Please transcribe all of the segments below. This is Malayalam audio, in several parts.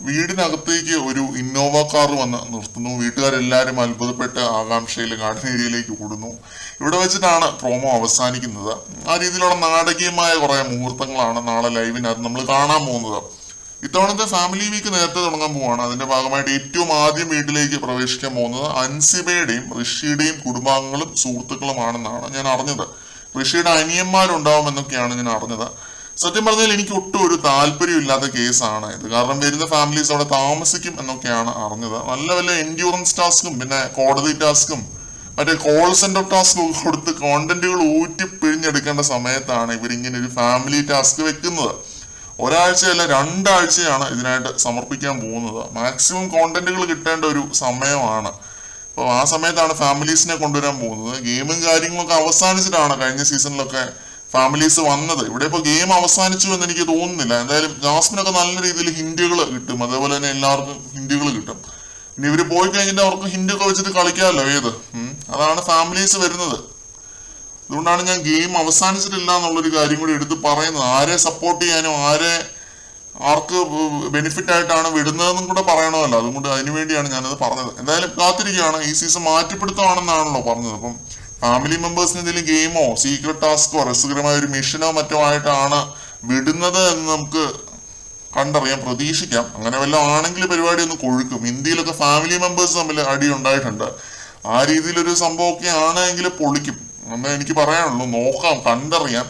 വീടിനകത്തേക്ക് ഒരു ഇന്നോവ കാർ വന്ന് നിർത്തുന്നു. വീട്ടുകാരെല്ലാവരും അത്ഭുതപ്പെട്ട് ആകാംക്ഷയിൽ ഗാർഡൻ ഏരിയയിലേക്ക് കൂടുന്നു. ഇവിടെ വെച്ചിട്ടാണ് പ്രോമോ അവസാനിക്കുന്നത്. ആ രീതിയിലുള്ള നാടകീയമായ കുറെ മുഹൂർത്തങ്ങളാണ് നാളെ ലൈവിനകത്ത് നമ്മൾ കാണാൻ പോകുന്നത്. ഇത്തവണത്തെ ഫാമിലി വീക്ക് നേരത്തെ തുടങ്ങാൻ പോവാണ്. അതിന്റെ ഭാഗമായിട്ട് ഏറ്റവും ആദ്യം വീട്ടിലേക്ക് പ്രവേശിക്കാൻ പോകുന്നത് അൻസിബയുടെയും ഋഷിയുടെയും കുടുംബാംഗങ്ങളും സുഹൃത്തുക്കളുമാണെന്നാണ് ഞാൻ അറിഞ്ഞത്. ഋഷിയുടെ അനിയന്മാരുണ്ടാവുമെന്നൊക്കെയാണ് ഞാൻ അറിഞ്ഞത്. സത്യം പറഞ്ഞാൽ എനിക്ക് ഒട്ടും ഒരു താല്പര്യമില്ലാത്ത കേസാണ് ഇത്. കാരണം വരുന്ന ഫാമിലീസ് അവിടെ താമസിക്കും എന്നൊക്കെയാണ് അറിഞ്ഞത്. നല്ല വല്ല എൻഡ്യൂറൻസ് ടാസ്കും പിന്നെ കോടതി ടാസ്കും മറ്റേ കോൾ സെന്റർ ടാസ്കും കൊടുത്ത് കോണ്ടന്റുകൾ ഊറ്റി പിഴിഞ്ഞെടുക്കേണ്ട സമയത്താണ് ഇവരിങ്ങനെ ഒരു ഫാമിലി ടാസ്ക് വെക്കുന്നത്. ഒരാഴ്ചയല്ല 2 ആഴ്ചയാണ് ഇതിനായിട്ട് സമർപ്പിക്കാൻ പോകുന്നത്. മാക്സിമം കോണ്ടന്റുകൾ കിട്ടേണ്ട ഒരു സമയമാണ്. അപ്പോൾ ആ സമയത്താണ് ഫാമിലീസിനെ കൊണ്ടുവരാൻ പോകുന്നത്. ഗെയിമും കാര്യങ്ങളൊക്കെ അവസാനിച്ചിട്ടാണ് കഴിഞ്ഞ സീസണിലൊക്കെ ഫാമിലീസ് വന്നത്. ഇവിടെ ഇപ്പോൾ ഗെയിം അവസാനിച്ചു എന്ന് എനിക്ക് തോന്നുന്നില്ല. എന്തായാലും ജാസ്മിനൊക്കെ നല്ല രീതിയിൽ ഹിന്റുകൾ കിട്ടും, അതേപോലെ തന്നെ എല്ലാവർക്കും ഹിന്റുകൾ കിട്ടും. ഇനി ഇവര് പോയി കഴിഞ്ഞിട്ട് അവർക്ക് ഹിന്റൊക്കെ വെച്ചിട്ട് കളിക്കാമല്ലോ അതാണ് ഫാമിലീസ് വരുന്നത്. അതുകൊണ്ടാണ് ഞാൻ ഗെയിം അവസാനിച്ചിട്ടില്ല എന്നുള്ളൊരു കാര്യം കൂടി എടുത്ത് പറയുന്നത്. ആരെ സപ്പോർട്ട് ചെയ്യാനും ആർക്ക് ബെനിഫിറ്റ് ആയിട്ടാണ് വിടുന്നതെന്നും കൂടെ പറയണമല്ലോ. അതുകൊണ്ട് അതിനുവേണ്ടിയാണ് ഞാനത് പറഞ്ഞത്. എന്തായാലും കാത്തിരിക്കുകയാണ്. ഈ സീസൺ മാറ്റിപ്പിടുത്തമാണെന്നാണല്ലോ പറഞ്ഞത്. അപ്പം ഫാമിലി മെമ്പേഴ്സിന് എന്തെങ്കിലും ഗെയിമോ സീക്രട്ട് ടാസ്കോ രസകരമായ ഒരു മിഷനോ മറ്റോ ആയിട്ടാണ് വിടുന്നത് എന്ന് നമുക്ക് കണ്ടറിയാം, പ്രതീക്ഷിക്കാം. അങ്ങനെ വല്ലതും ആണെങ്കിൽ പരിപാടി ഒന്ന് കൊഴുക്കും. ഇന്ത്യയിലൊക്കെ ഫാമിലി മെമ്പേഴ്സ് തമ്മിൽ അടി ഉണ്ടായിട്ടുണ്ട്. ആ രീതിയിലൊരു സംഭവമൊക്കെ ആണെങ്കിൽ പൊളിക്കും എന്ന് എനിക്ക് പറയാനുള്ളൂ. നോക്കാം, കണ്ടറിയാം.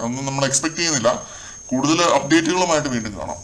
ഒന്നും നമ്മൾ എക്സ്പെക്ട് ചെയ്യുന്നില്ല. കൂടുതൽ അപ്ഡേറ്റുകളുമായിട്ട് വീണ്ടും കാണാം.